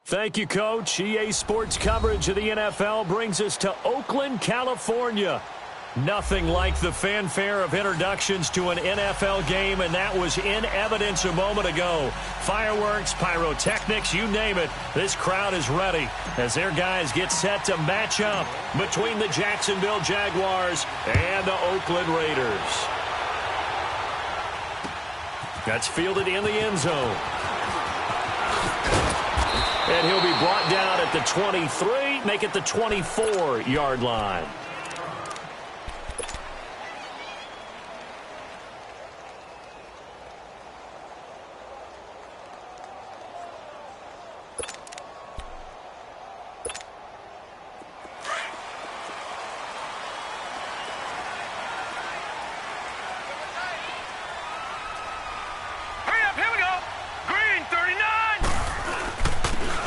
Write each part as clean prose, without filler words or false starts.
Thank you, Coach. EA Sports coverage of the NFL brings us to Oakland, California. Nothing like the fanfare of introductions to an NFL game, and that was in evidence a moment ago. Fireworks, pyrotechnics, you name it. This crowd is ready as their guys get set to match up between the Jacksonville Jaguars and the Oakland Raiders. That's fielded in the end zone. And he'll be brought down at the 23, make it the 24-yard line.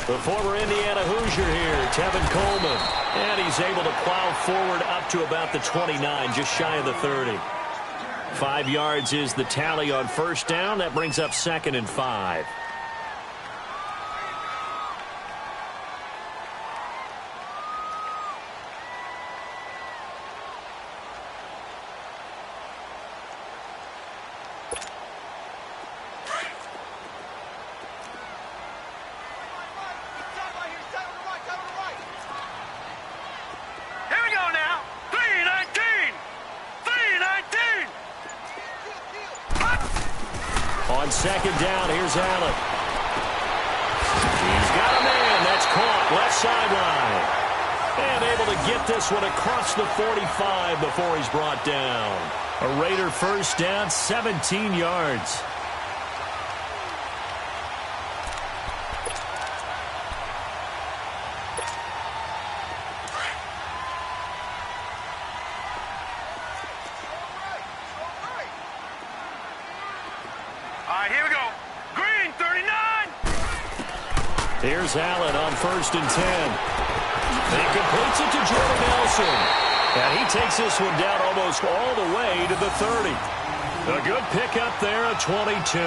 The former Indiana Hoosier here, Tevin Coleman. And he's able to plow forward up to about the 29, just shy of the 30. 5 yards is the tally on first down. That brings up 2nd and 5. On second down, here's Allen. He's got a man. That's caught. Left sideline. And able to get this one across the 45 before he's brought down. A Raider first down, 17 yards. Here's Allen on 1st and 10. He completes it to Jordan Nelson. And he takes this one down almost all the way to the 30. A good pickup there at 22.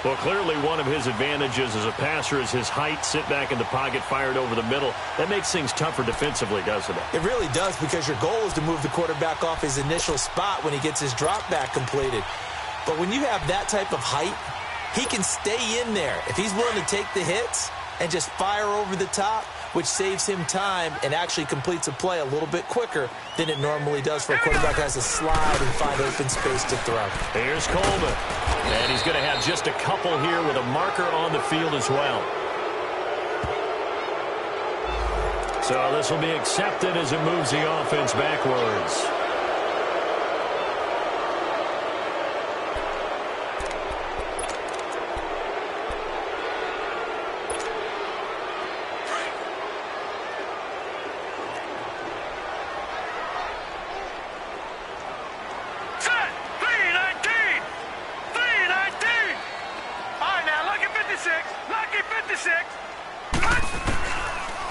Well, clearly one of his advantages as a passer is his height. Sit back in the pocket, fired over the middle. That makes things tougher defensively, doesn't it? It really does, because your goal is to move the quarterback off his initial spot when he gets his drop back completed. But when you have that type of height, he can stay in there if he's willing to take the hits and just fire over the top, which saves him time and actually completes a play a little bit quicker than it normally does for a quarterback who has to slide and find open space to throw. Here's Coleman. And he's going to have just a couple here with a marker on the field as well. So this will be accepted as it moves the offense backwards.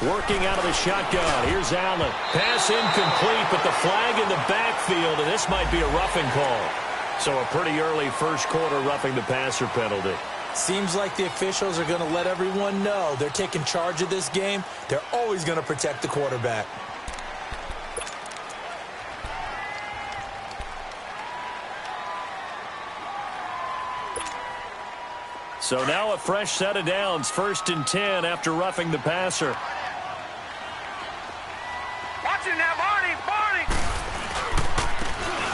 Working out of the shotgun. Here's Allen. Pass incomplete, but the flag in the backfield, and this might be a roughing call. So a pretty early first quarter roughing the passer penalty. Seems like the officials are going to let everyone know they're taking charge of this game. They're always going to protect the quarterback. So now a fresh set of downs. 1st and 10 after roughing the passer.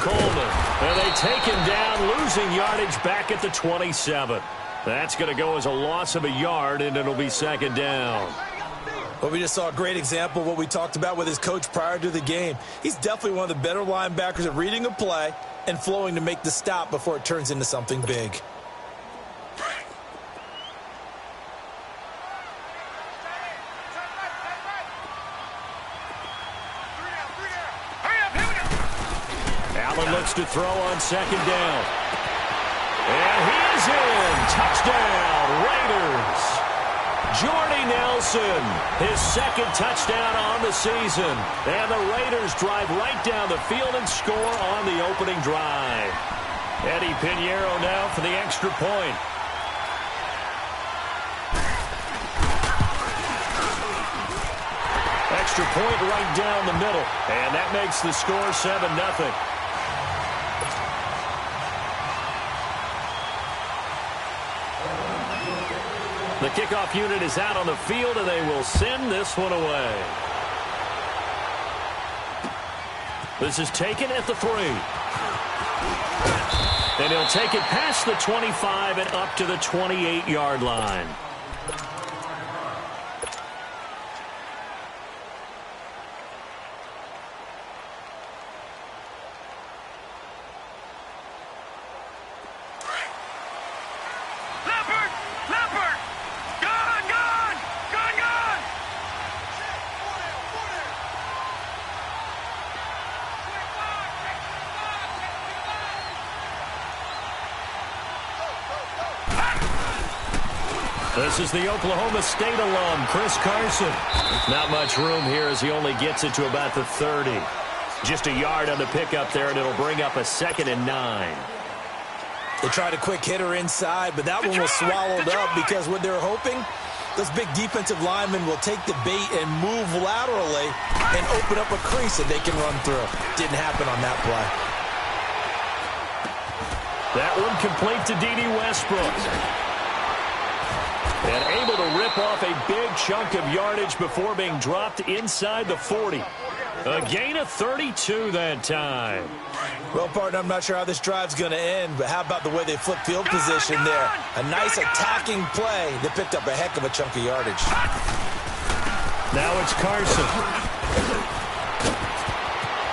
Coleman, and they take him down, losing yardage back at the 27. That's going to go as a loss of a yard, and it'll be 2nd down. Well, we just saw a great example of what we talked about with his coach prior to the game. He's definitely one of the better linebackers at reading a play and flowing to make the stop before it turns into something big. Looks to throw on 2nd down. And he is in. Touchdown, Raiders. Jordy Nelson, his 2nd touchdown on the season. And the Raiders drive right down the field and score on the opening drive. Eddie Pinheiro now for the extra point. extra point right down the middle. And that makes the score 7-0. The kickoff unit is out on the field, and they will send this one away. This is taken at the 3. And he'll take it past the 25 and up to the 28-yard line. This is the Oklahoma State alum, Chris Carson. Not much room here as he only gets it to about the 30. Just a yard on the pickup there, and it'll bring up a 2nd and 9. They tried a quick hitter inside, but that one was swallowed up because what they're hoping, those big defensive linemen will take the bait and move laterally and open up a crease that they can run through. Didn't happen on that play. That one complete to D.D. Westbrook. And able to rip off a big chunk of yardage before being dropped inside the 40. A gain of 32 that time. Well, partner, I'm not sure how this drive's going to end, but how about the way they flip field position there? A nice attacking play that picked up a heck of a chunk of yardage. Now it's Carson.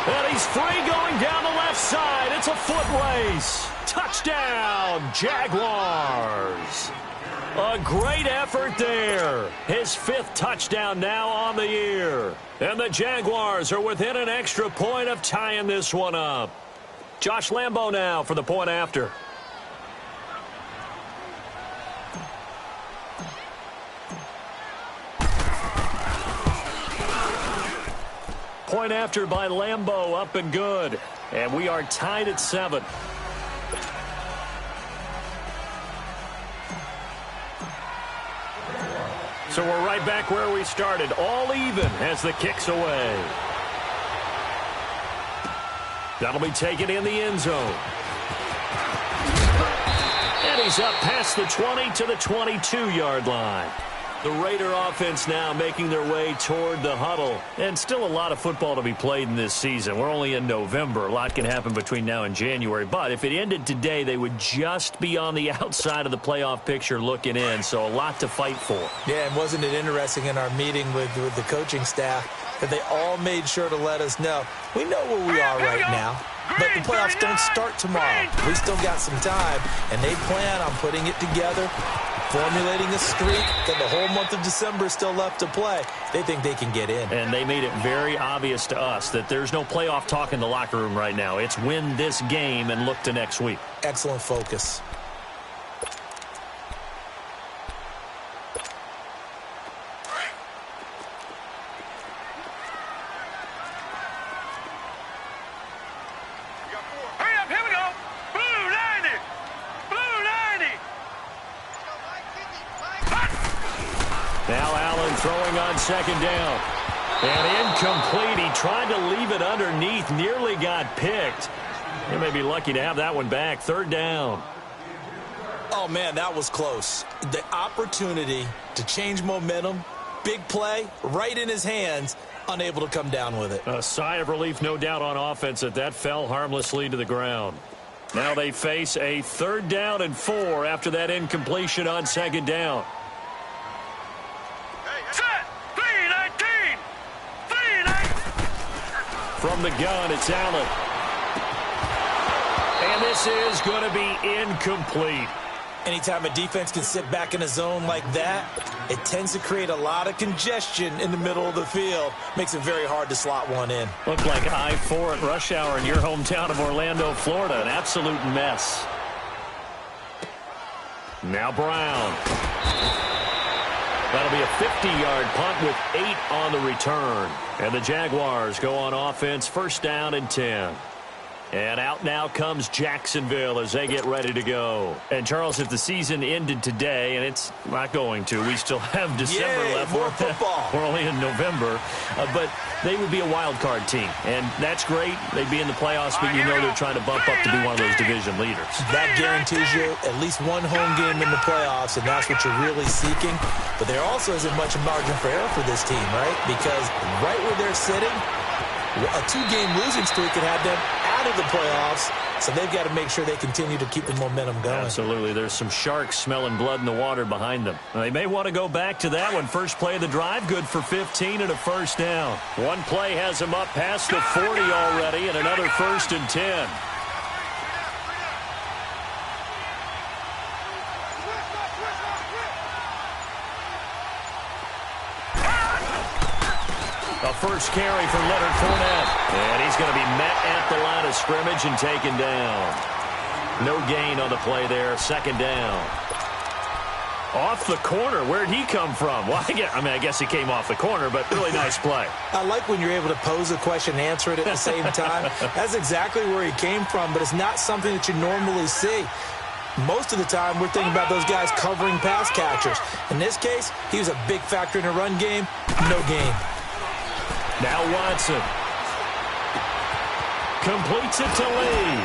And he's free going down the left side. It's a foot race. Touchdown, Jaguars. A great effort there. His 5th touchdown now on the year. And the Jaguars are within an extra point of tying this one up. Josh Lambo now for the point after. Point after by Lambo, up and good. And we are tied at 7. So we're right back where we started, all even as the kick's away. That'll be taken in the end zone. And he's up past the 20 to the 22-yard line. The Raider offense now making their way toward the huddle. And still a lot of football to be played in this season. We're only in November. A lot can happen between now and January. But if it ended today, they would just be on the outside of the playoff picture looking in. So a lot to fight for. Yeah, and wasn't it interesting in our meeting with the coaching staff that they all made sure to let us know, we know where we are right now, but the playoffs don't start tomorrow. We still got some time, and they plan on putting it together, formulating a streak that the whole month of December is still left to play. They think they can get in. And they made it very obvious to us that there's no playoff talk in the locker room right now. It's win this game and look to next week. Excellent focus. Throwing on 2nd down. And incomplete. He tried to leave it underneath. Nearly got picked. They may be lucky to have that one back. 3rd down. Oh, man, that was close. The opportunity to change momentum, big play, right in his hands, unable to come down with it. A sigh of relief, no doubt, on offense that fell harmlessly to the ground. Now they face a 3rd down and 4 after that incompletion on 2nd down. From the gun, it's Allen. And this is going to be incomplete. Anytime a defense can sit back in a zone like that, it tends to create a lot of congestion in the middle of the field. Makes it very hard to slot one in. Looked like I-4 at rush hour in your hometown of Orlando, Florida. An absolute mess. Now Brown. That'll be a 50-yard punt with 8 on the return. And the Jaguars go on offense, 1st down and 10. And out now comes Jacksonville as they get ready to go. And, Charles, if the season ended today, and it's not going to, we still have December left. More football. We're only in November. But they would be a wild card team. And that's great. They'd be in the playoffs, but you know they're trying to bump up to be one of those division leaders. That guarantees you at least one home game in the playoffs, and that's what you're really seeking. But there also isn't much margin for error for this team, right? Because right where they're sitting, a 2-game losing streak could have them out of the playoffs, so they've got to make sure they continue to keep the momentum going. Absolutely. There's some sharks smelling blood in the water behind them. They may want to go back to that one. First play of the drive, good for 15 and a first down. One play has them up past the 40 already, and another 1st and 10. A first carry for Leonard Fournette. And he's going to be met at the line of scrimmage and taken down. No gain on the play there. 2nd down. Off the corner. Where'd he come from? Well, I guess he came off the corner, but really nice play. I like when you're able to pose a question and answer it at the same time. That's exactly where he came from, but it's not something that you normally see. Most of the time, we're thinking about those guys covering pass catchers. In this case, he was a big factor in the run game. No gain. Now Watson completes it to Lee.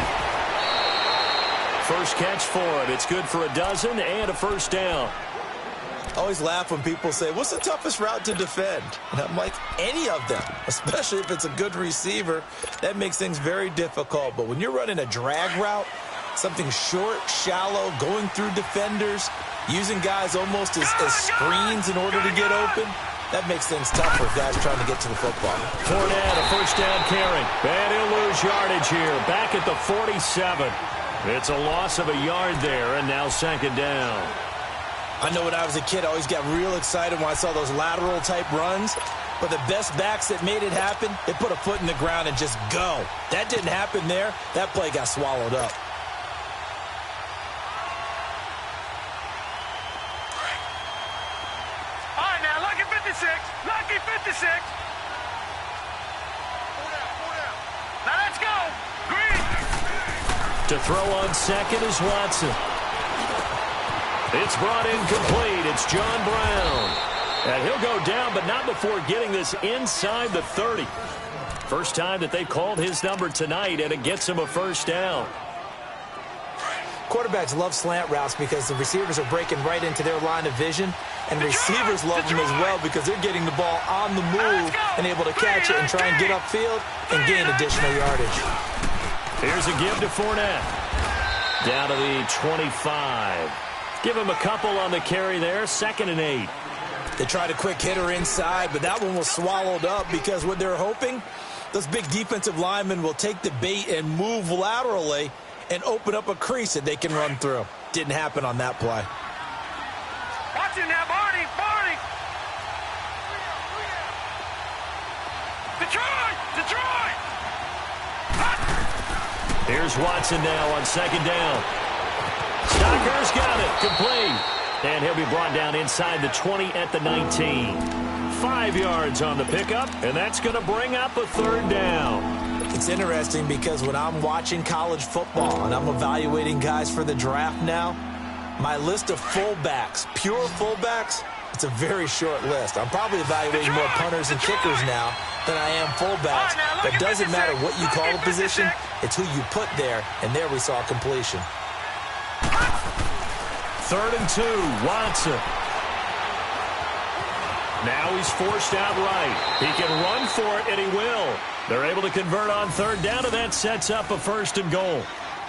First catch for him. It's good for a dozen and a first down. I always laugh when people say, what's the toughest route to defend? And I'm like, any of them, especially if it's a good receiver. That makes things very difficult. But when you're running a drag route, something short, shallow, going through defenders, using guys almost as screens in order to get open, that makes things tough for guys trying to get to the football. Fournette, a first down carry. And he'll lose yardage here. Back at the 47. It's a loss of a yard there, and now 2nd down. I know when I was a kid, I always got real excited when I saw those lateral-type runs. But the best backs that made it happen, they put a foot in the ground and just go. That didn't happen there. That play got swallowed up. Lucky 56. Now let's go. Green. To throw on second is Watson. It's brought in complete. It's John Brown. And he'll go down, but not before getting this inside the 30. First time that they've called his number tonight, and it gets him a first down. Quarterbacks love slant routes because the receivers are breaking right into their line of vision, and receivers love them as well because they're getting the ball on the move and able to catch it and try and get upfield and gain additional yardage. Here's a give to Fournette. Down to the 25. Give him a couple on the carry there. 2nd and 8. They tried a quick hitter inside, but that one was swallowed up because what they're hoping, those big defensive linemen will take the bait and move laterally and open up a crease that they can run through. Didn't happen on that play. Watch it now, Barney. Detroit! Here's Watson now on 2nd down. Stocker's got it. Complete. And he'll be brought down inside the 20 at the 19. 5 yards on the pickup, and that's going to bring up a 3rd down. It's interesting because when I'm watching college football and I'm evaluating guys for the draft now, my list of fullbacks, pure fullbacks, it's a very short list. I'm probably evaluating more punters and kickers now than I am fullbacks. But it doesn't matter what you call the position, it's who you put there, and there we saw completion. 3rd and 2, Watson. Now he's forced out right. He can run for it, and he will. They're able to convert on 3rd down, and that sets up a 1st and goal.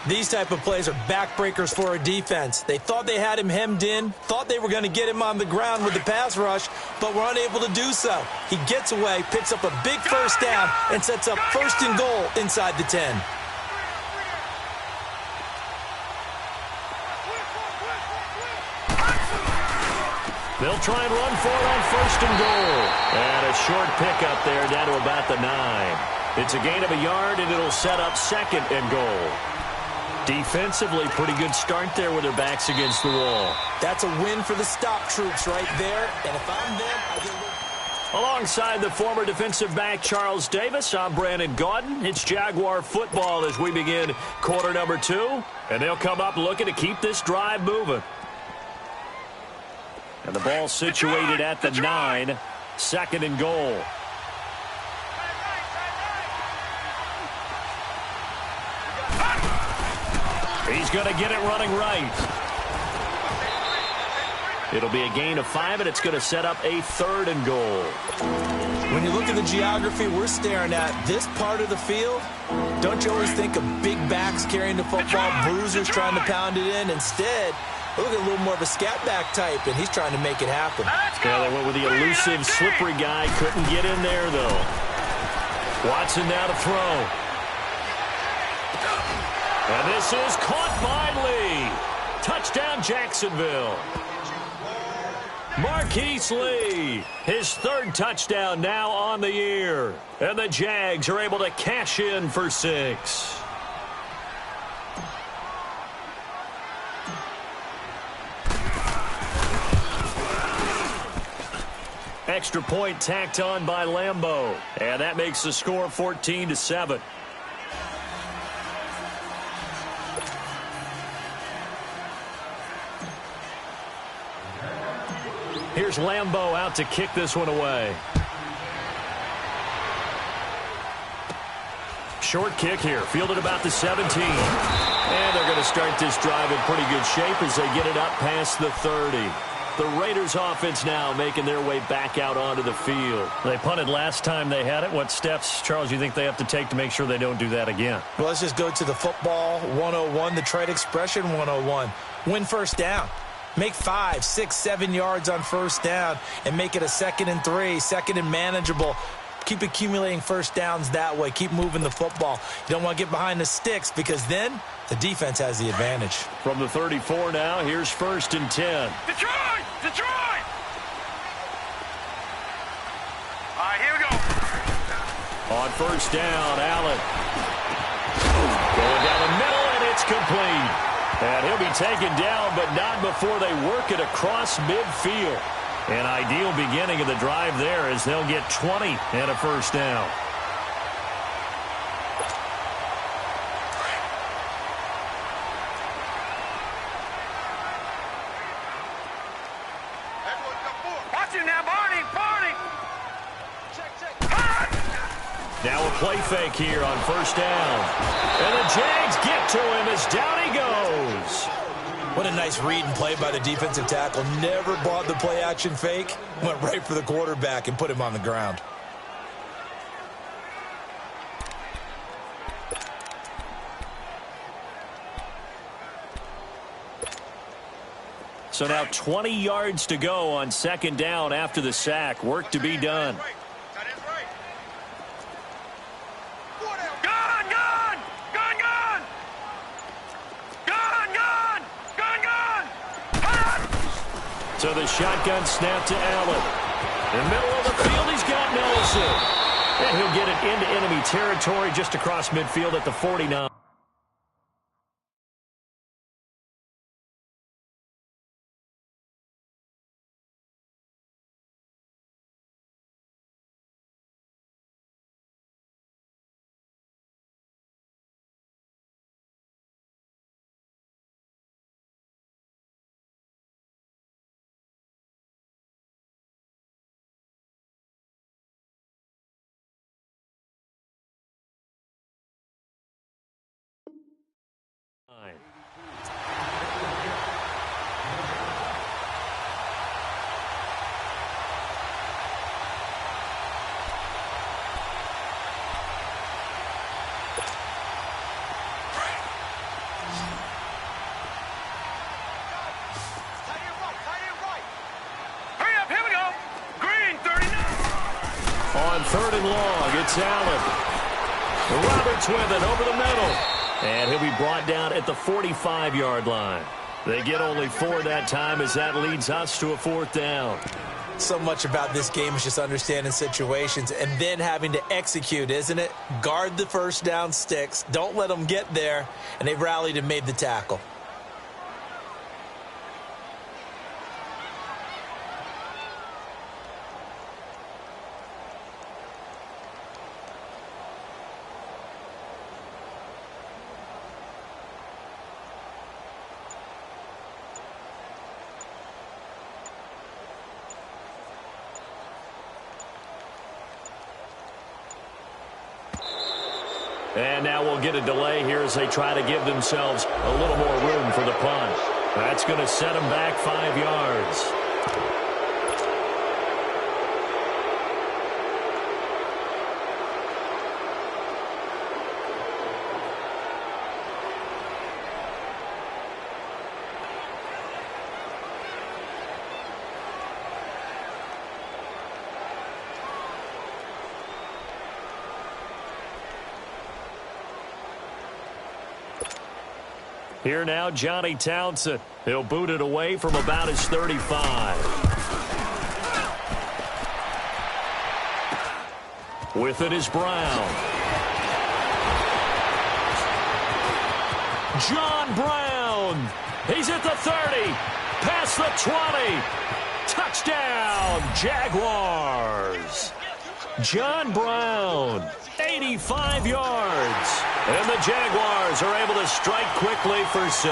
These type of plays are backbreakers for a defense. They thought they had him hemmed in, thought they were going to get him on the ground with the pass rush, but were unable to do so. He gets away, picks up a big 1st down, and sets up 1st and goal inside the 10. They'll try and run for it on 1st and goal. And a short pickup there down to about the 9. It's a gain of a yard, and it'll set up 2nd and goal. Defensively, pretty good start there with their backs against the wall. That's a win for the stop troops right there. And if I'm them, I get Alongside the former defensive back Charles Davis, I'm Brandon Gaudin. It's Jaguar football as we begin quarter number 2. And they'll come up looking to keep this drive moving. And the ball situated at the 9. 2nd and goal. He's going to get it running right. It'll be a gain of 5, and it's going to set up a 3rd and goal. When you look at the geography we're staring at, this part of the field, don't you always think of big backs carrying the football, bruisers trying to pound it in? Instead, look at a little more of a scat back type, and he's trying to make it happen. Yeah, they went with the elusive, slippery guy. Couldn't get in there, though. Watson now to throw. And this is caught by Lee. Touchdown, Jacksonville. Marquise Lee, his 3rd touchdown now on the year. And the Jags are able to cash in for 6. Extra point tacked on by Lambeau. And that makes the score 14-7. Here's Lambeau out to kick this one away. Short kick here, fielded about the 17. And they're going to start this drive in pretty good shape as they get it up past the 30. The Raiders offense now making their way back out onto the field. They punted last time they had it. What steps, Charles, you think they have to take to make sure they don't do that again? Well, let's just go to the football 101, the trade expression 101. Win first down. Make 5, 6, 7 yards on first down and make it a 2nd and 3, 2nd and manageable. Keep accumulating first downs that way. Keep moving the football. You don't want to get behind the sticks because then the defense has the advantage. From the 34 now, here's 1st and 10. Detroit! Detroit! All right, here we go. On first down, Allen. Going down the middle, and it's complete. And he'll be taken down, but not before they work it across midfield. An ideal beginning of the drive there as they'll get 20 and a first down. Watch him now, Barney! Barney! Now a play fake here on first down. And the Jags get to him as down he goes. What a nice read and play by the defensive tackle. Never bought the play-action fake. Went right for the quarterback and put him on the ground. So now 20 yards to go on 2nd down after the sack. Work to be done. So the shotgun snap to Allen. In the middle of the field, he's got Nelson. And he'll get it into enemy territory just across midfield at the 49. On 3rd and long, it's Allen. Roberts with it over the middle. And he'll be brought down at the 45-yard line. They get only 4 that time as that leads us to a 4th down. So much about this game is just understanding situations and then having to execute, isn't it? Guard the first down sticks. Don't let them get there. And they've rallied and made the tackle. And now we'll get a delay here as they try to give themselves a little more room for the punt. That's going to set them back 5 yards. Here now, Johnny Townsend. He'll boot it away from about his 35. With it is Brown. John Brown. He's at the 30. Past the 20. Touchdown, Jaguars. John Brown, 85 yards. And the Jaguars are able to strike quickly for 6.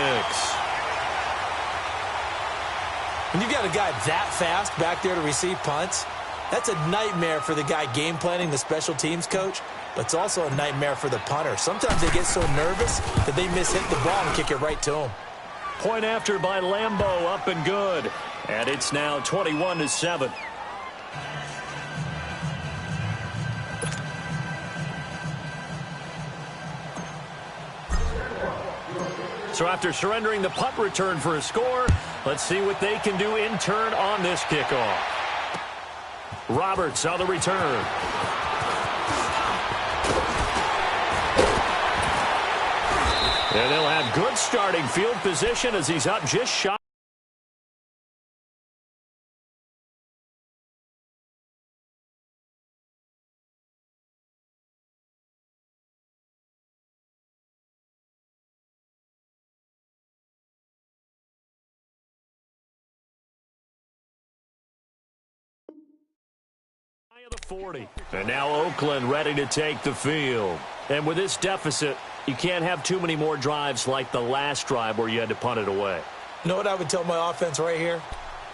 When you've got a guy that fast back there to receive punts, that's a nightmare for the guy game planning, the special teams coach, but it's also a nightmare for the punter. Sometimes they get so nervous that they miss-hit the ball and kick it right to him. Point after by Lambeau, up and good. And it's now 21-7. So after surrendering the punt return for a score, let's see what they can do in turn on this kickoff. Roberts on the return. And they'll have good starting field position as he's up just shy. The 40. And now Oakland ready to take the field. And with this deficit, you can't have too many more drives like the last drive where you had to punt it away. You know what I would tell my offense right here?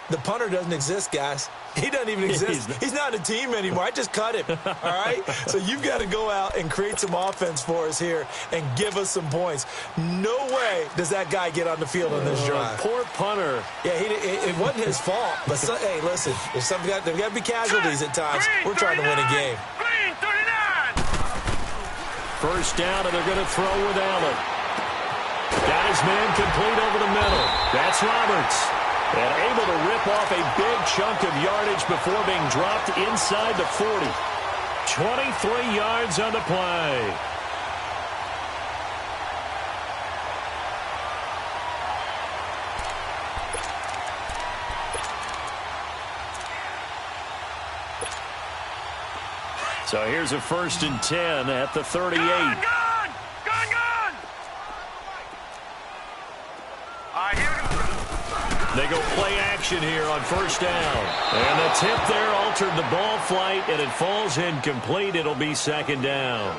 The punter doesn't exist, guys. He doesn't even exist. He's not a team anymore. I just cut him, all right? So you've got to go out and create some offense for us here and give us some points. No way does that guy get on the field on this drive. Poor punter. Yeah, it wasn't his fault. But, hey, listen, there's got to be casualties at times. We're trying to win a game. First down, and they're going to throw with Allen. Got his man complete over the middle. That's Roberts. And able to rip off a big chunk of yardage before being dropped inside the 40. 23 yards on the play. So here's a 1st and 10 at the 38. Gone! They go play action here on 1st down. And the tip there altered the ball flight, and it falls incomplete. It'll be 2nd down.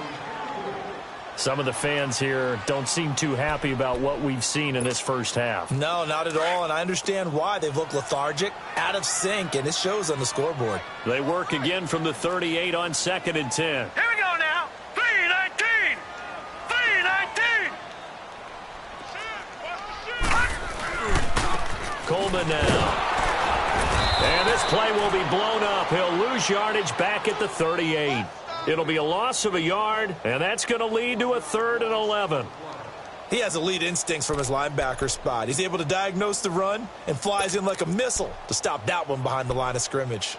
Some of the fans here don't seem too happy about what we've seen in this first half. No, not at all, and I understand why. They've looked lethargic, out of sync, and it shows on the scoreboard. They work again from the 38 on 2nd and 10. Here we go now. 3-19. 3-19. Coleman now. And this play will be blown up. He'll lose yardage back at the 38. It'll be a loss of a yard, and that's going to lead to a 3rd and 11. He has elite instincts from his linebacker spot. He's able to diagnose the run and flies in like a missile to stop that one behind the line of scrimmage.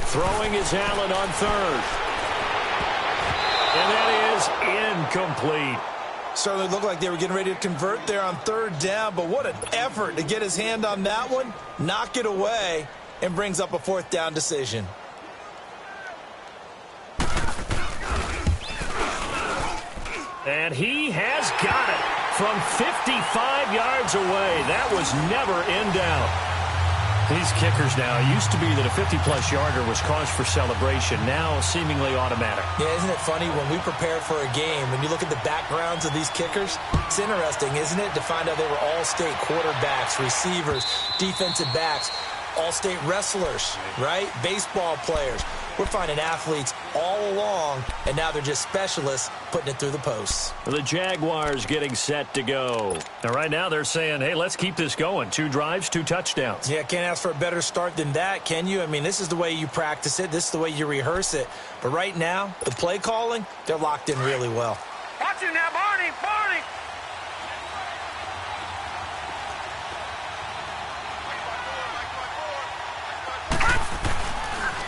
Throwing is Allen on 3rd. And that is incomplete. Certainly looked like they were getting ready to convert there on 3rd down, but what an effort to get his hand on that one, knock it away, and brings up a 4th down decision. And he has got it from 55 yards away. That was never in doubt. These kickers now, it used to be that a 50-plus yarder was cause for celebration. Now, seemingly automatic. Yeah, isn't it funny? When we prepare for a game, when you look at the backgrounds of these kickers, it's interesting, isn't it, to find out they were all-state quarterbacks, receivers, defensive backs, all-state wrestlers, right? Baseball players. We're finding athletes all along, and now they're just specialists putting it through the posts. The Jaguars getting set to go. Now, right now, they're saying, hey, let's keep this going. 2 drives, 2 touchdowns. Yeah, can't ask for a better start than that, can you? I mean, this is the way you practice it. This is the way you rehearse it. But right now, the play calling, they're locked in really well. Watch it now, Barney, Barney.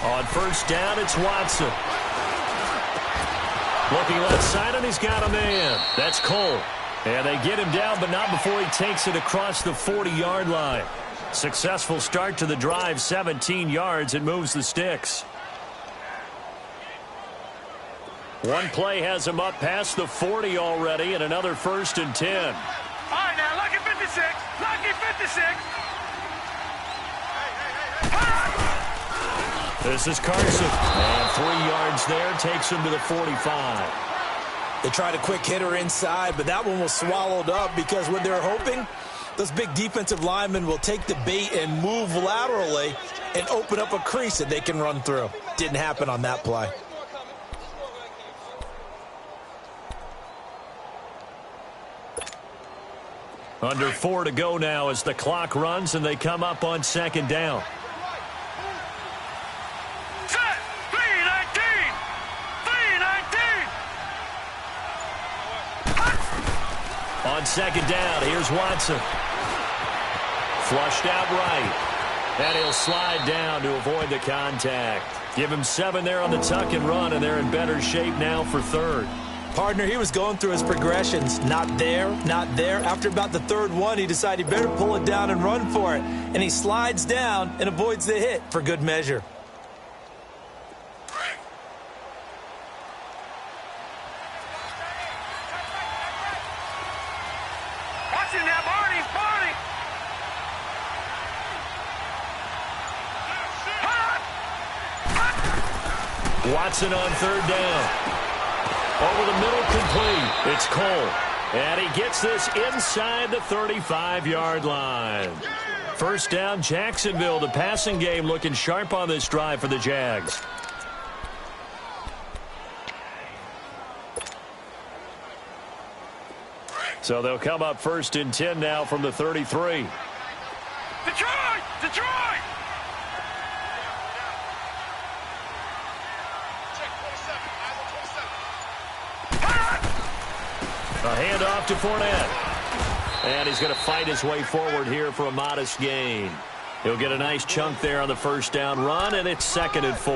On first down, it's Watson. Looking left side, and he's got a man. That's Cole. And they get him down, but not before he takes it across the 40-yard line. Successful start to the drive, 17 yards, and moves the sticks. One play has him up past the 40 already, and another 1st and 10. All right, now, lucky 56. Lucky 56. This is Carson. And 3 yards there takes him to the 45. They tried a quick hitter inside, but that one was swallowed up because when they're hoping, those big defensive linemen will take the bait and move laterally and open up a crease that they can run through. Didn't happen on that play. Under 4 to go now as the clock runs and they come up on 2nd down. Set. 319. 319. On 2nd down, here's Watson. Flushed out right. And he'll slide down to avoid the contact. Give him 7 there on the tuck and run, and they're in better shape now for 3rd. Partner, he was going through his progressions. Not there, not there. After about the 3rd one, he decided he better pull it down and run for it. And he slides down and avoids the hit for good measure. Watch it now, Barney, Barney. Watson on 3rd down. Over the middle, complete. It's Cole. And he gets this inside the 35-yard line. 1st down, Jacksonville. The passing game looking sharp on this drive for the Jags. So they'll come up 1st and 10 now from the 33. Detroit! Detroit! A handoff to Fournette. And he's going to fight his way forward here for a modest gain. He'll get a nice chunk there on the 1st down run, and it's 2nd and 4.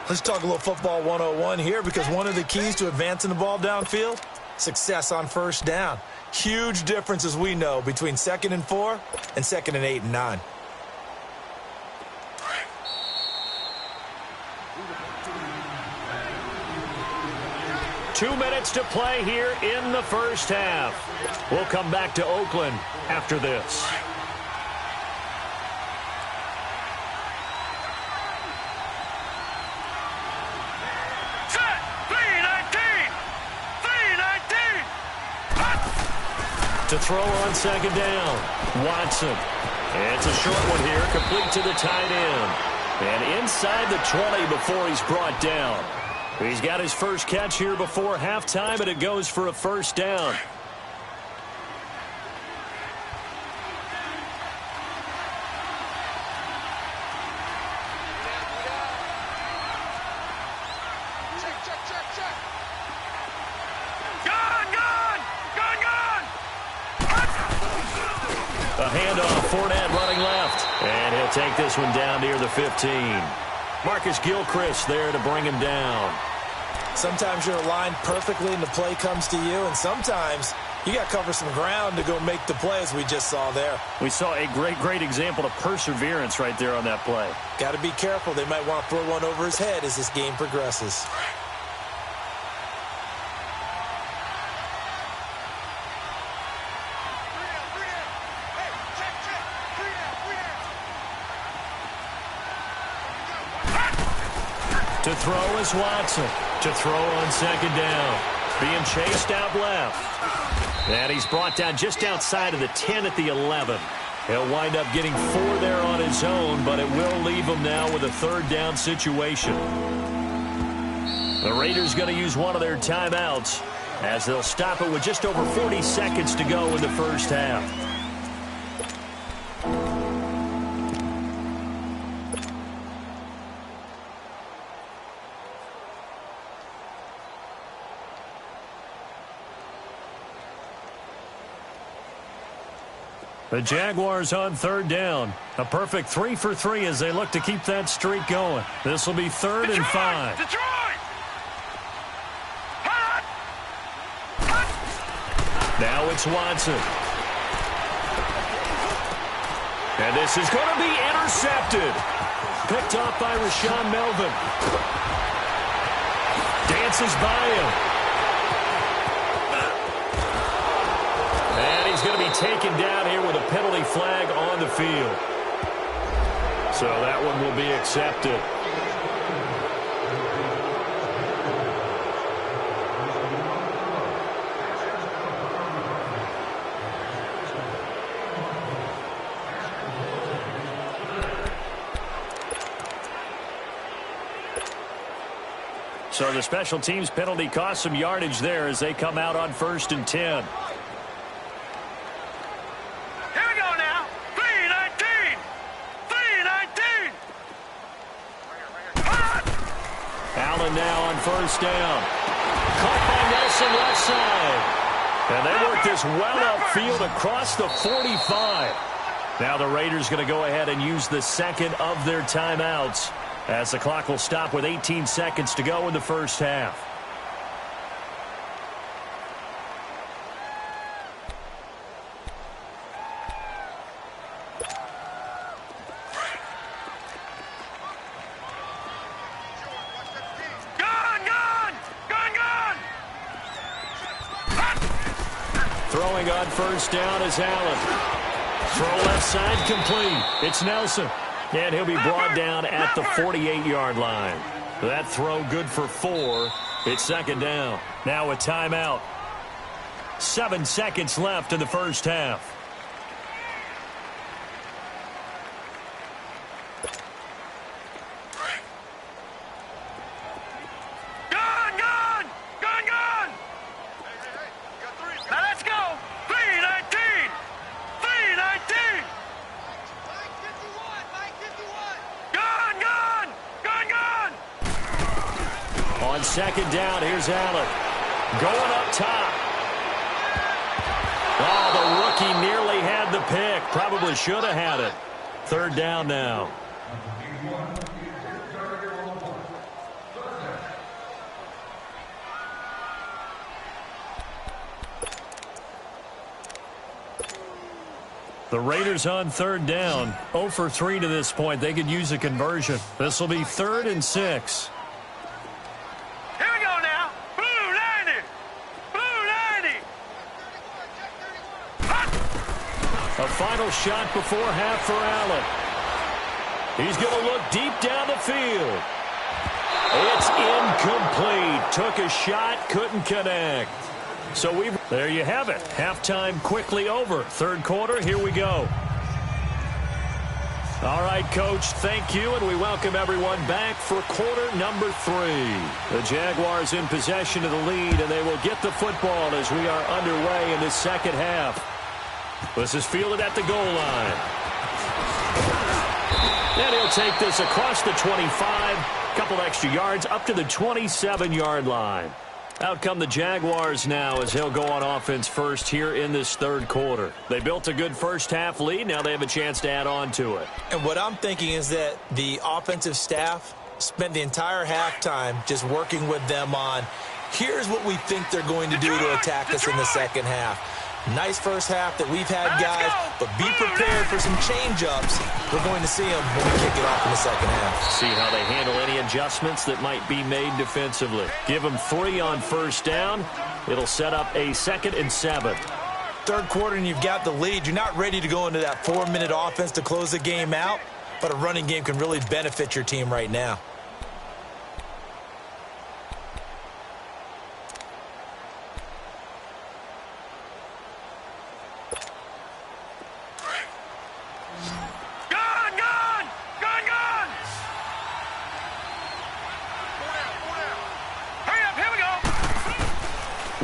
Let's talk a little football 101 here, because one of the keys to advancing the ball downfield, success on 1st down. Huge difference, as we know, between 2nd and 4 and 2nd and 8 and 9. Two minutes to play here in the 1st half. We'll come back to Oakland after this. Set. 319. 319. To throw on 2nd down, Watson. It's a short one here, complete to the tight end. And inside the 20 before he's brought down. He's got his first catch here before halftime, and it goes for a 1st down. A handoff, Fournette running left. And he'll take this one down near the 15. Marcus Gilchrist there to bring him down. Sometimes you're aligned perfectly and the play comes to you, and sometimes you got to cover some ground to go make the play, as we just saw there. We saw a great example of perseverance right there on that play. Got to be careful. They might want to throw one over his head as this game progresses. To throw is Watson. To throw on second down. Being chased out left. And he's brought down just outside of the 10 at the 11. He'll wind up getting 4 there on his own, but it will leave him now with a third down situation. The Raiders going to use one of their timeouts as they'll stop it with just over 40 seconds to go in the first half. The Jaguars on third down. A perfect 3 for 3 as they look to keep that streak going. This will be third and 5. Detroit! Now it's Watson. And this is going to be intercepted. Picked off by Rashaan Melvin. Dances by him. And he's going to be taken down here with a penalty flag on the field. So that one will be accepted. So the special teams penalty cost some yardage there as they come out on 1st and 10. Now on first down. Caught by Nelson left side. And they work this well upfield across the 45. Now the Raiders going to go ahead and use the second of their timeouts as the clock will stop with 18 seconds to go in the first half. Throwing on first down is Allen. Throw left side complete. It's Nelson. And he'll be brought down at the 48-yard line. That throw good for 4. It's second down. Now a timeout. 7 seconds left in the first half. Second down, here's Allen. Going up top. Oh, the rookie nearly had the pick. Probably should have had it. Third down now. The Raiders on third down. 0 for 3 to this point. They could use a conversion. This will be 3rd and 6. A final shot before half for Allen. He's going to look deep down the field. It's incomplete. Took a shot, couldn't connect. So there you have it. Halftime quickly over. Third quarter, here we go. All right, Coach, thank you, and we welcome everyone back for quarter number 3. The Jaguars in possession of the lead, and they will get the football as we are underway in this second half. This is fielded at the goal line. And he'll take this across the 25. Couple extra yards up to the 27-yard line. Out come the Jaguars now as he'll go on offense first here in this third quarter. They built a good first half lead. Now they have a chance to add on to it. And what I'm thinking is that the offensive staff spent the entire halftime just working with them on, here's what we think they're going to do to attack us in the second half. Nice first half that we've had, guys, but be prepared for some change-ups. We're going to see them when we kick it off in the second half. See how they handle any adjustments that might be made defensively. Give them 3 on first down. It'll set up a 2nd and 7. Third quarter and you've got the lead. You're not ready to go into that 4-minute offense to close the game out, but a running game can really benefit your team right now.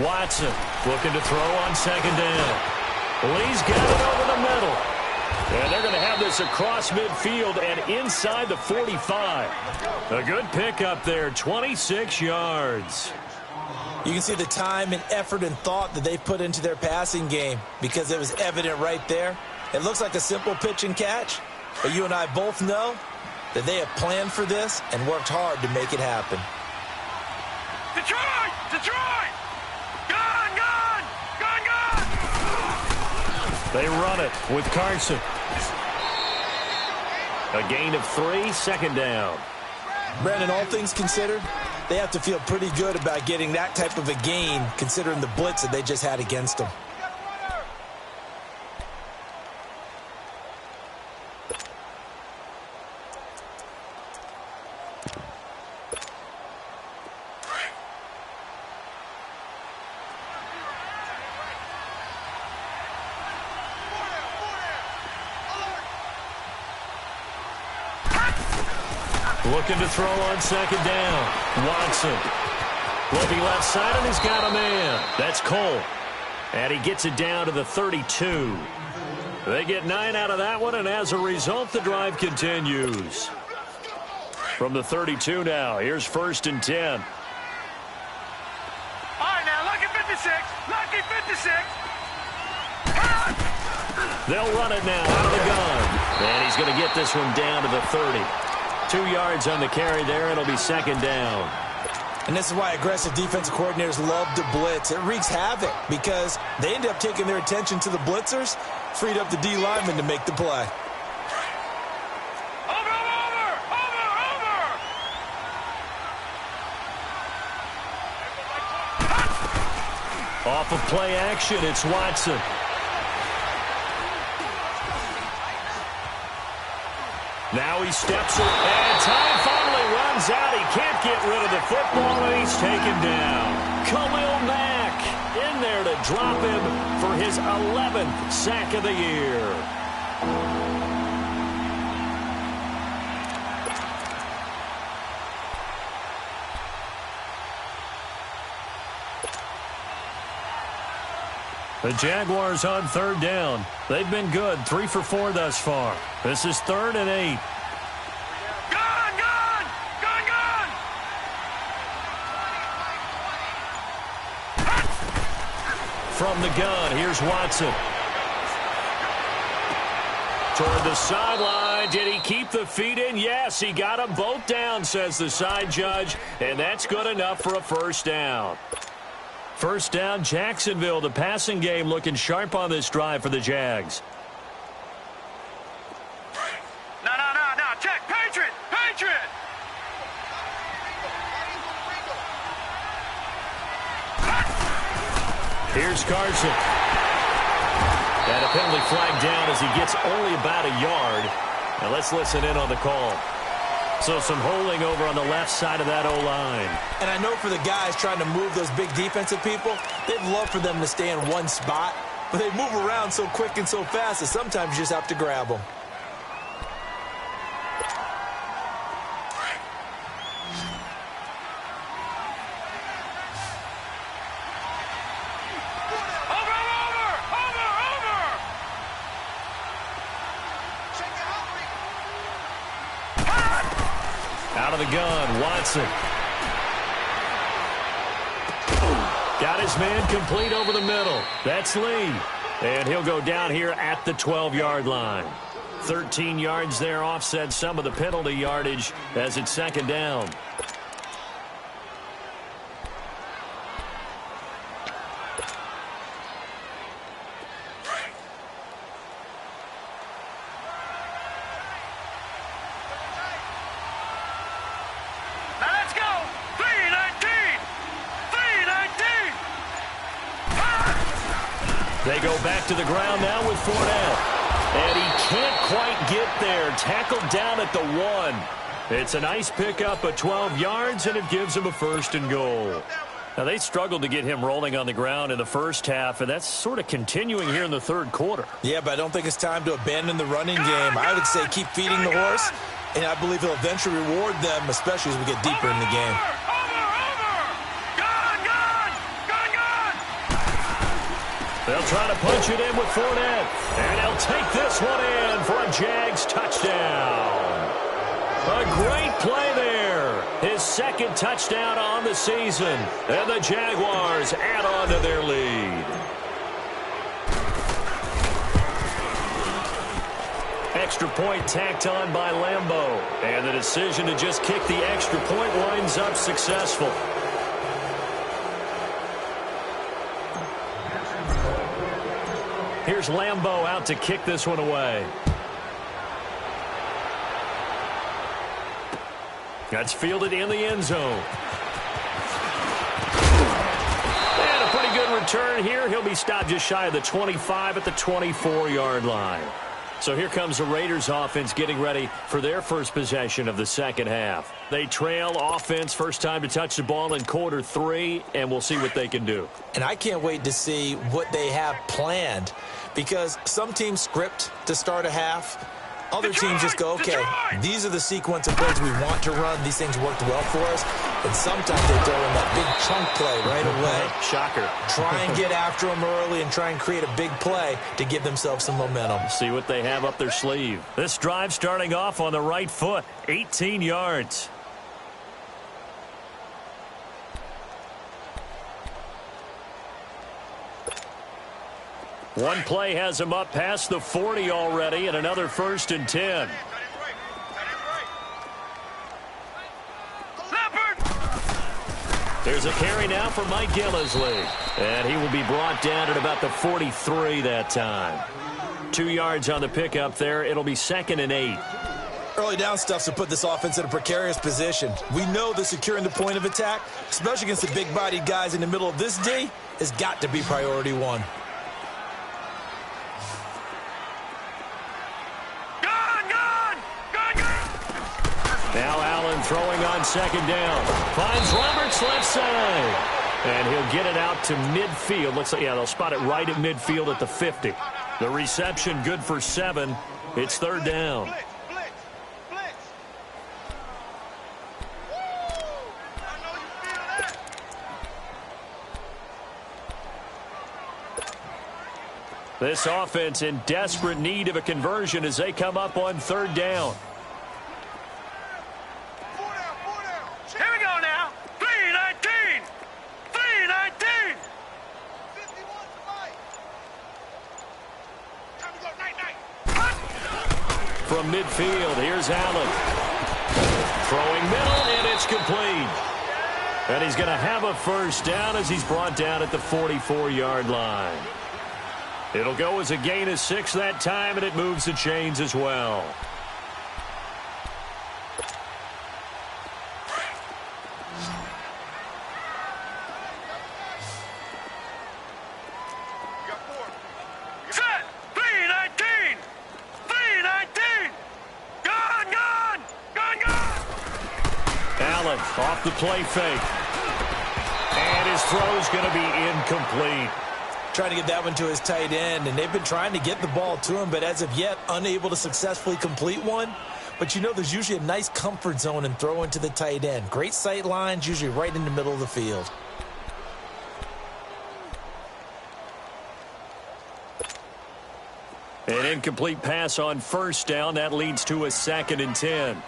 Watson looking to throw on second down. Lee's got it over the middle. And they're going to have this across midfield and inside the 45. A good pickup there, 26 yards. You can see the time and effort and thought that they put into their passing game because it was evident right there. It looks like a simple pitch and catch, but you and I both know that they have planned for this and worked hard to make it happen. Detroit! Detroit! Gone! Gone! Gone! Gone! They run it with Carson. A gain of 3, second down. Brandon, all things considered, they have to feel pretty good about getting that type of a gain considering the blitz that they just had against them. Looking to throw on second down. Watson. Looking left side, and he's got a man. That's Cole. And he gets it down to the 32. They get 9 out of that one, and as a result, the drive continues. From the 32 now, here's 1st and 10. All right, now, lucky 56. Lucky 56. They'll run it now out of the gun. And he's going to get this one down to the 30. 2 yards on the carry there. It'll be second down. And this is why aggressive defensive coordinators love to blitz. It wreaks havoc because they end up taking their attention to the blitzers, freed up the D lineman to make the play. Over, over, over, over. Off of play action, it's Watson. Now he steps in, and time finally runs out. He can't get rid of the football, and he's taken down. Khalil Mack in there to drop him for his 11th sack of the year. The Jaguars on 3rd down. They've been good, 3 for 4 thus far. This is 3rd and 8. Gone, gone, gone, gone. From the gun, here's Watson. Toward the sideline. Did he keep the feet in? Yes, he got them both down, says the side judge. And that's good enough for a first down. First down, Jacksonville. The passing game looking sharp on this drive for the Jags. No, check. Patriot, Patriot. Here's Carson. And a penalty flag down as he gets only about a yard. Now let's listen in on the call. So some holding over on the left side of that O-line. And I know for the guys trying to move those big defensive people, they'd love for them to stay in one spot, but they move around so quick and so fast that sometimes you just have to grab them. Out of the gun, Watson. Got his man complete over the middle. That's Lee. And he'll go down here at the 12-yard line. 13 yards there, offset some of the penalty yardage as it's second down. They go back to the ground now with Fournette. And he can't quite get there. Tackled down at the 1. It's a nice pickup of 12 yards, and it gives him a 1st and goal. Now, they struggled to get him rolling on the ground in the first half, and that's sort of continuing here in the 3rd quarter. Yeah, but I don't think it's time to abandon the running game. I would say keep feeding the horse, and I believe he'll eventually reward them, especially as we get deeper in the game. Over! Gone! Gone! Gone! Gone! They'll try to punch it in with Fournette. And he'll take this one in for a Jags touchdown. A great play there. His second touchdown on the season. And the Jaguars add on to their lead. Extra point tacked on by Lambeau. And the decision to just kick the extra point winds up successful. Here's Lambeau out to kick this one away. That's fielded in the end zone. And a pretty good return here. He'll be stopped just shy of the 25 at the 24-yard line. So here comes the Raiders offense getting ready for their first possession of the second half. They trail offense, first time to touch the ball in quarter 3, and we'll see what they can do. And I can't wait to see what they have planned, because some teams script to start a half. Other teams just go, okay, these are the sequence of plays we want to run. These things worked well for us. And sometimes they throw in that big chunk play right away. Shocker. Try and get after them early and try and create a big play to give themselves some momentum. See what they have up their sleeve. This drive starting off on the right foot, 18 yards. One play has him up past the 40 already, and another 1st and 10. There's a carry now for Mike Gillisley. And he will be brought down at about the 43 that time. 2 yards on the pickup there. It'll be 2nd and 8. Early down stuff's to put this offense in a precarious position. We know that securing the point of attack, especially against the big-bodied guys in the middle of this D, has got to be priority 1. Now Allen throwing on 2nd down. Finds Roberts left side. And he'll get it out to midfield. Looks like, yeah, they'll spot it right at midfield at the 50. The reception good for 7. It's 3rd down. This offense in desperate need of a conversion as they come up on 3rd down. Here we go now. 3-19. 3-19. From midfield, here's Allen. Throwing middle, and it's complete. And he's going to have a 1st down as he's brought down at the 44-yard line. It'll go as a gain of 6 that time, and it moves the chains as well. Set. 3-19. 3-19. Gone. Allen off the play fake. And his throw's going to be incomplete. Trying to get that one to his tight end, and they've been trying to get the ball to him, but as of yet, unable to successfully complete one. But you know there's usually a nice comfort zone in throwing to the tight end. Great sight lines, usually right in the middle of the field. An incomplete pass on 1st down. That leads to a 2nd and 10.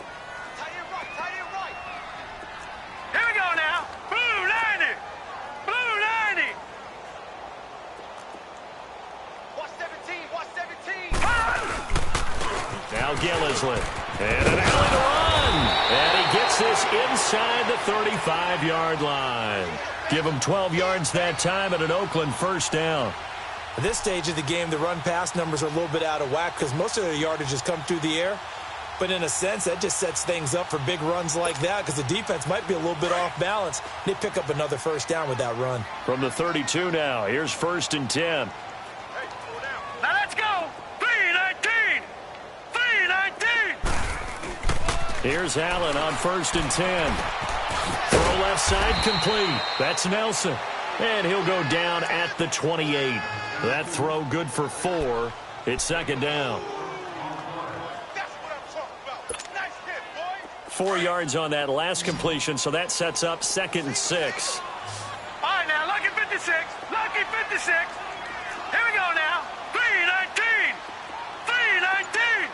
Gillisley. And an alley to run. And he gets this inside the 35-yard line. Give him 12 yards that time and an Oakland 1st down. At this stage of the game, the run-pass numbers are a little bit out of whack because most of their yardage has come through the air. But in a sense, that just sets things up for big runs like that because the defense might be a little bit off balance. They pick up another 1st down with that run. From the 32 now, here's 1st and 10. Now let's go. 3-19. 3-19. Here's Allen on 1st and 10. Throw left side complete. That's Nelson. And he'll go down at the 28. That throw good for 4. It's 2nd down. That's what I'm talking about. Nice hit, boy. 4 yards on that last completion, so that sets up 2nd and 6. All right, now, lucky 56. Lucky 56. Here we go now. 319. 319.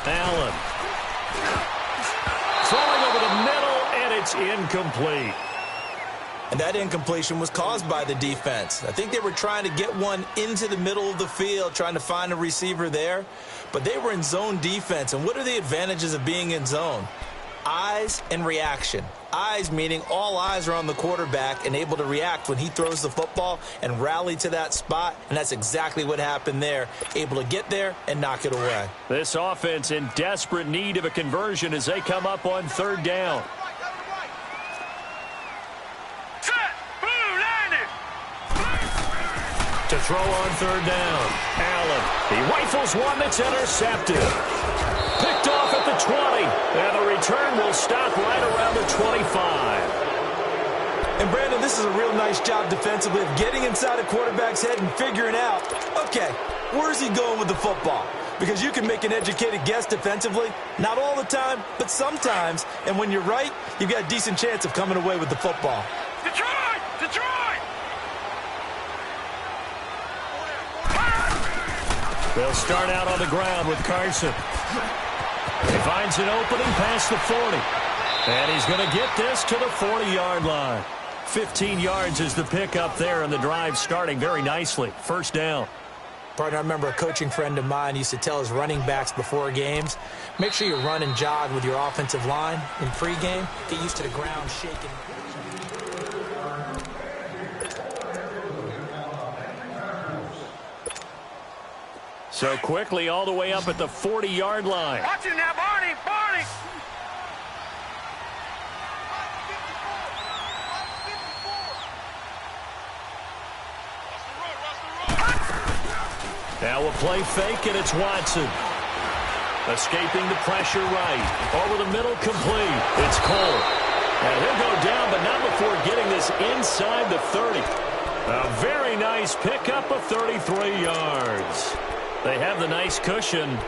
Allen. Throwing over the middle, and it's incomplete. And that incompletion was caused by the defense. I think they were trying to get one into the middle of the field, trying to find a receiver there. But they were in zone defense. And what are the advantages of being in zone? Eyes and reaction. Eyes meaning all eyes are on the quarterback and able to react when he throws the football and rally to that spot. And that's exactly what happened there. Able to get there and knock it away. This offense in desperate need of a conversion as they come up on third down. To throw on third down. Allen. He rifles one that's intercepted. Picked off at the 20. And the return will stop right around the 25. And Brandon, this is a real nice job defensively of getting inside a quarterback's head and figuring out, okay, where's he going with the football? Because you can make an educated guess defensively, not all the time, but sometimes. And when you're right, you've got a decent chance of coming away with the football. Detroit! Detroit! They'll start out on the ground with Carson. He finds an opening past the 40. And he's going to get this to the 40-yard line. 15 yards is the pickup there, and the drive starting very nicely. First down. Partner, I remember a coaching friend of mine used to tell his running backs before games, make sure you run and jog with your offensive line in pregame. Get used to the ground shaking. So quickly all the way up at the 40-yard line. Watch him now, Barney! Barney! Now a play fake, and it's Watson. Escaping the pressure right. Over the middle, complete. It's Cole. And he'll go down, but not before getting this inside the 30. A very nice pickup of 33 yards. They have the nice cushion.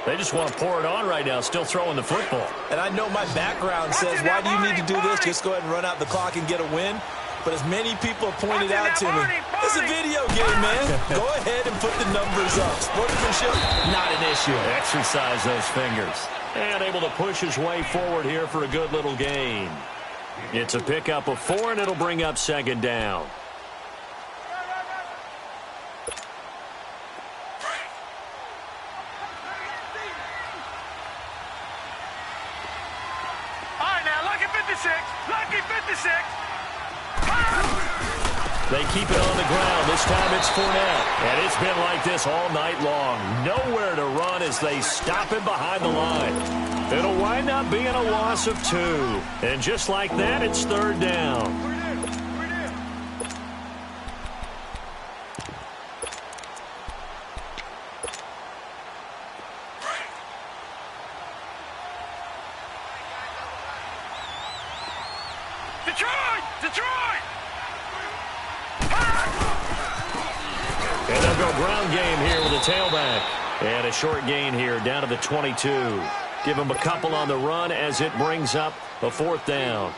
They just want to pour it on right now, still throwing the football. And I know my background says, why do you need to do this? Just go ahead and run out the clock and get a win. But as many people have pointed out to me, it's a video game, man. Go ahead and put the numbers up. Sportsmanship, not an issue. Exercise those fingers. And able to push his way forward here for a good little gain. It's a pickup of 4, and it'll bring up second down. Lucky 56. They keep it on the ground. This time it's Fournette. And it's been like this all night long. Nowhere to run as they stop him behind the line. It'll wind up being a loss of 2. And just like that, it's third down. Detroit! And they'll go ground game here with a tailback. And a short gain here down to the 22. Give them a couple on the run as it brings up a fourth down.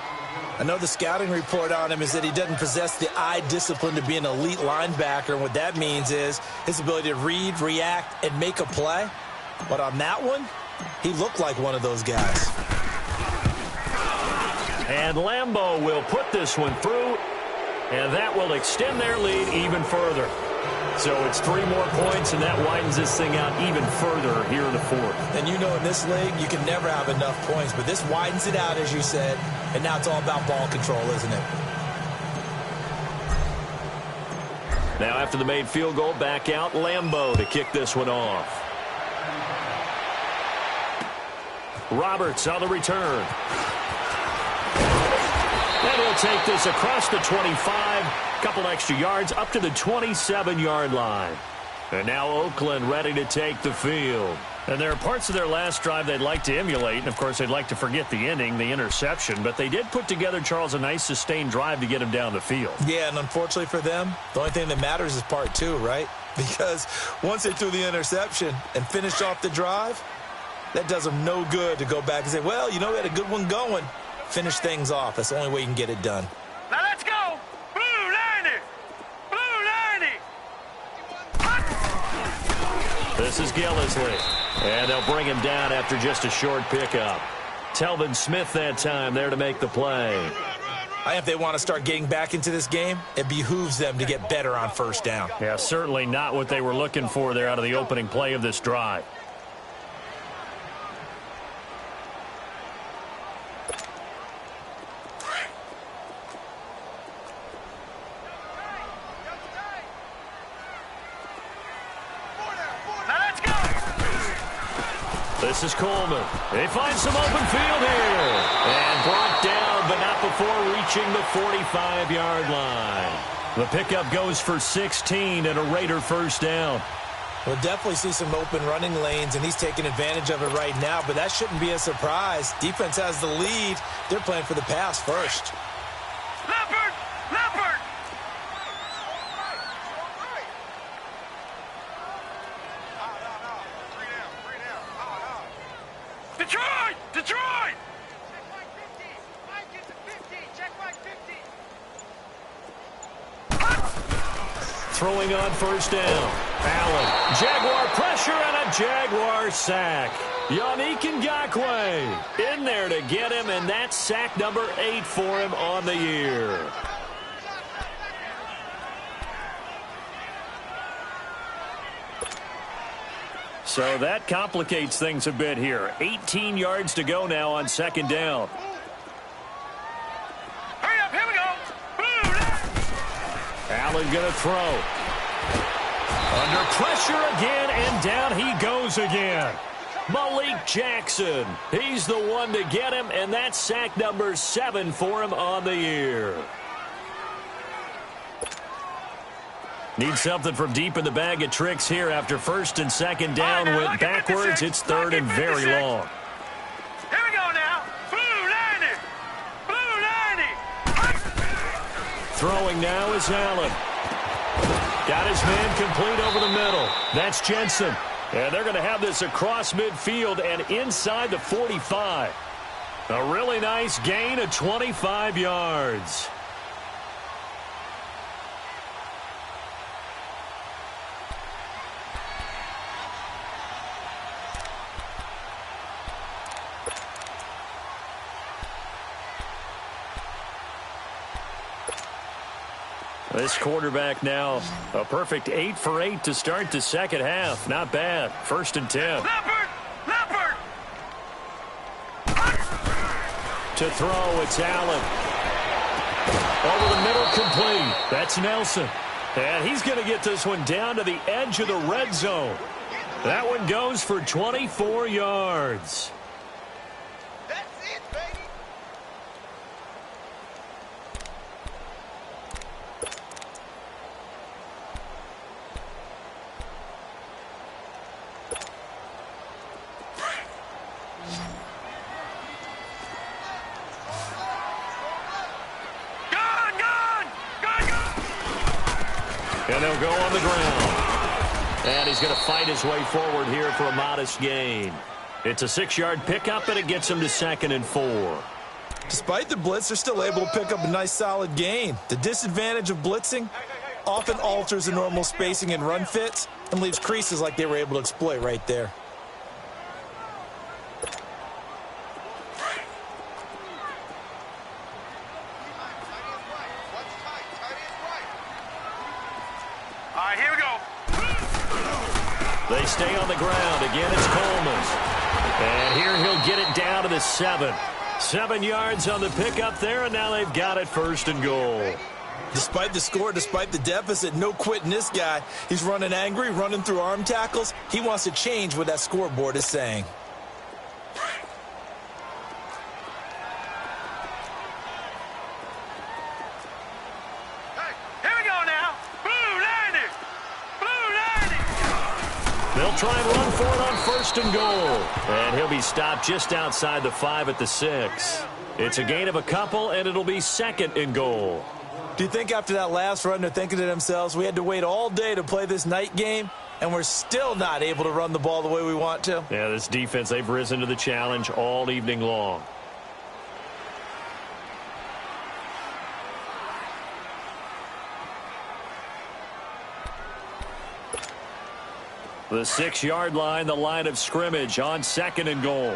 I know the scouting report on him is that he doesn't possess the eye discipline to be an elite linebacker. And what that means is his ability to read, react, and make a play. But on that one, he looked like one of those guys. And Lambeau will put this one through, and that will extend their lead even further. So it's 3 more points, and that widens this thing out even further here in the fourth. And you know in this league, you can never have enough points, but this widens it out, as you said, and now it's all about ball control, isn't it? Now after the made field goal, back out Lambeau to kick this one off. Roberts on the return. And he'll take this across the 25, couple extra yards up to the 27-yard line. And now Oakland ready to take the field. And there are parts of their last drive they'd like to emulate, and of course they'd like to forget the ending, the interception, but they did put together, Charles, a nice sustained drive to get him down the field. Yeah, and unfortunately for them, the only thing that matters is part 2, right? Because once they threw the interception and finished off the drive, that does them no good to go back and say, well, you know, we had a good one going. Finish things off. That's the only way you can get it done. Now let's go! This is Gillisley. And they'll bring him down after just a short pickup. Telvin Smith that time there to make the play. I think if they want to start getting back into this game, it behooves them to get better on first down. Yeah, certainly not what they were looking for there out of the opening play of this drive. This is Coleman. They find some open field here. And brought down, but not before reaching the 45-yard line. The pickup goes for 16 and a Raider first down. We'll definitely see some open running lanes, and he's taking advantage of it right now, but that shouldn't be a surprise. Defense has the lead. They're playing for the pass first. Leopard! Leopard! Detroit! Detroit! Check Mike 50. Mike gets a 50. Check Mike 50. Throwing on first down. Allen. Jaguar pressure and a Jaguar sack. Yannick Ngakoue in there to get him, and that's sack number 8 for him on the year. So that complicates things a bit here. 18 yards to go now on second down. Hurry up, here we go! Allen going to throw. Under pressure again, and down he goes again. Malik Jackson. He's the one to get him, and that's sack number 7 for him on the year. Need something from deep in the bag of tricks here after first and second down. Went backwards. It's third and very long. Here we go now. Blue 90. Blue 90. Throwing now is Allen. Got his man complete over the middle. That's Jensen. And they're going to have this across midfield and inside the 45. A really nice gain of 25 yards. This quarterback now, a perfect 8 for 8 to start the second half. Not bad. First and 10. Leopard! Leopard! To throw, it's Allen. Over the middle, complete. That's Nelson. And he's going to get this one down to the edge of the red zone. That one goes for 24 yards. That's it, baby. And they'll go on the ground. And he's going to fight his way forward here for a modest gain. It's a 6-yard pickup, and it gets him to 2nd and 4. Despite the blitz, they're still able to pick up a nice solid gain. The disadvantage of blitzing often alters the normal spacing and run fits and leaves creases like they were able to exploit right there. All right, here we go. They stay on the ground. Again, it's Coleman. And here he'll get it down to the 7. 7 yards on the pickup there, and now they've got it 1st and goal. Despite the score, despite the deficit, no quitting this guy. He's running angry, running through arm tackles. He wants to change what that scoreboard is saying. Here we go now. Blue 90. Blue 90. They'll try and run for it on 1st and goal. And he'll be stopped just outside the 5 at the 6. It's a gain of a couple, and it'll be 2nd and goal. Do you think after that last run they're thinking to themselves, we had to wait all day to play this night game, and we're still not able to run the ball the way we want to? Yeah, this defense, they've risen to the challenge all evening long. The 6-yard line, the line of scrimmage on 2nd and goal.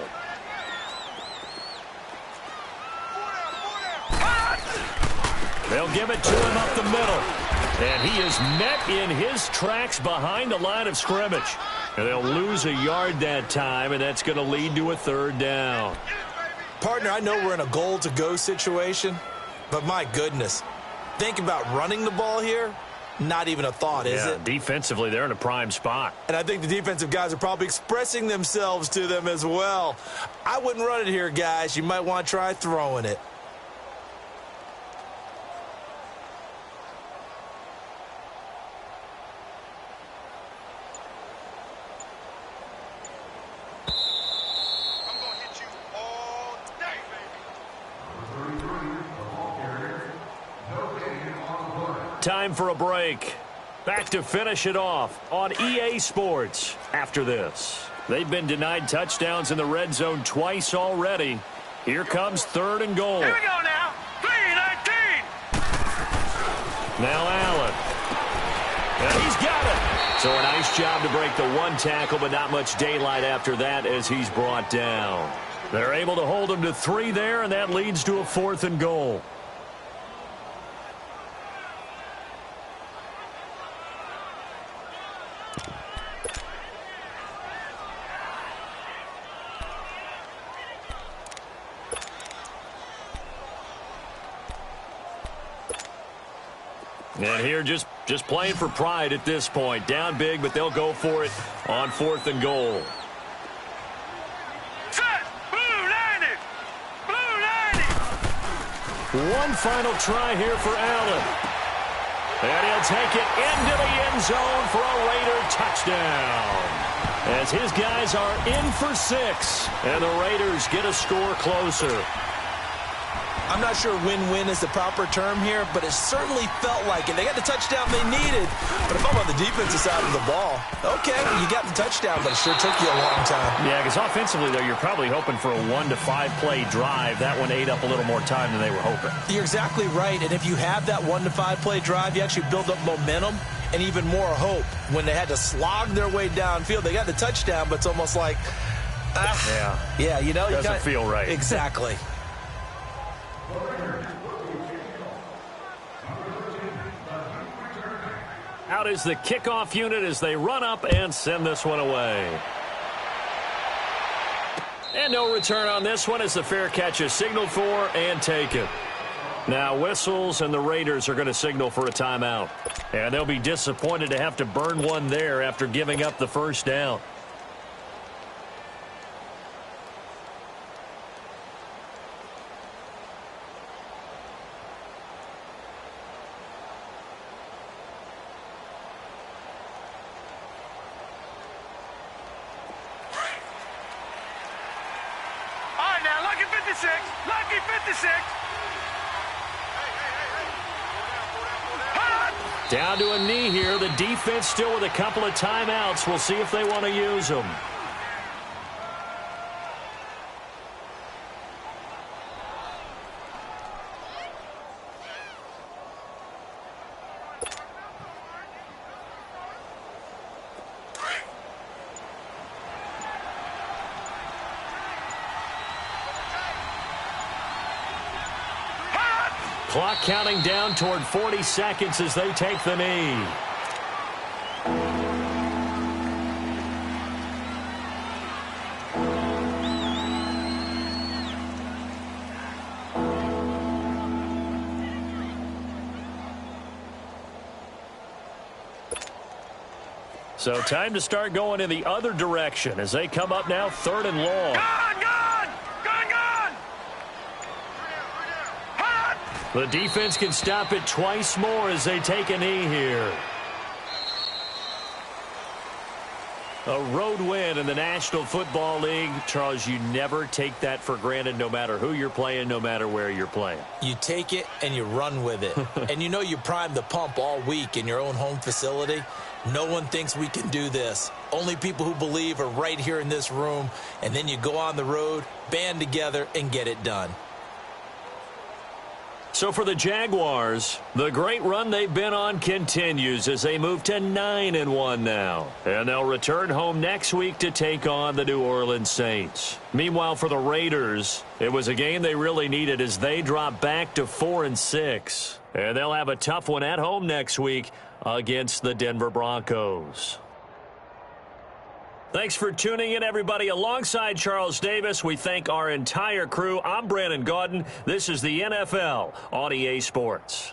They'll give it to him up the middle. And he is met in his tracks behind the line of scrimmage. And they'll lose a yard that time, and that's going to lead to a 3rd down. Partner, I know we're in a goal-to-go situation, but my goodness, think about running the ball here. Not even a thought, is it? Defensively, they're in a prime spot. And I think the defensive guys are probably expressing themselves to them as well. I wouldn't run it here, guys. You might want to try throwing it. Time for a break. Back to finish it off on EA Sports after this. They've been denied touchdowns in the red zone twice already. Here comes 3rd and goal. Here we go now. 3-19. Now Allen. And he's got it. So a nice job to break the 1 tackle, but not much daylight after that as he's brought down. They're able to hold him to 3 there, and that leads to a 4th and goal. And here just playing for pride at this point. Down big, but they'll go for it on 4th and goal. Set. Blue 90. Blue 90. One final try here for Allen. And he'll take it into the end zone for a Raider touchdown. As his guys are in for 6. And the Raiders get a score closer. I'm not sure win-win is the proper term here, but it certainly felt like it. They got the touchdown they needed, but if I'm on the defensive side of the ball, okay, you got the touchdown, but it sure took you a long time. Yeah, because offensively, though, you're probably hoping for a 1 to 5 play drive. That one ate up a little more time than they were hoping. You're exactly right, and if you have that 1 to 5 play drive, you actually build up momentum and even more hope. When they had to slog their way downfield, they got the touchdown, but it's almost like, yeah, you know, doesn't feel right. Exactly. Out is the kickoff unit as they run up and send this one away. And no return on this one as the fair catch is signaled for and taken. Now whistles and the Raiders are going to signal for a timeout. And they'll be disappointed to have to burn one there after giving up the 1st down. Lucky 56. Down to a knee here. The defense still with a couple of timeouts. We'll see if they want to use them. Clock counting down toward 40 seconds as they take the knee. So time to start going in the other direction as they come up now 3rd and long. The defense can stop it twice more as they take a knee here. A road win in the National Football League. Charles, you never take that for granted no matter who you're playing, no matter where you're playing. You take it and you run with it. And you know you primed the pump all week in your own home facility. No one thinks we can do this. Only people who believe are right here in this room. And then you go on the road, band together, and get it done. So for the Jaguars, the great run they've been on continues as they move to 9-1 now. And they'll return home next week to take on the New Orleans Saints. Meanwhile, for the Raiders, it was a game they really needed as they drop back to 4-6. And they'll have a tough one at home next week against the Denver Broncos. Thanks for tuning in, everybody. Alongside Charles Davis, we thank our entire crew. I'm Brandon Gaudin. This is the NFL on EA Sports.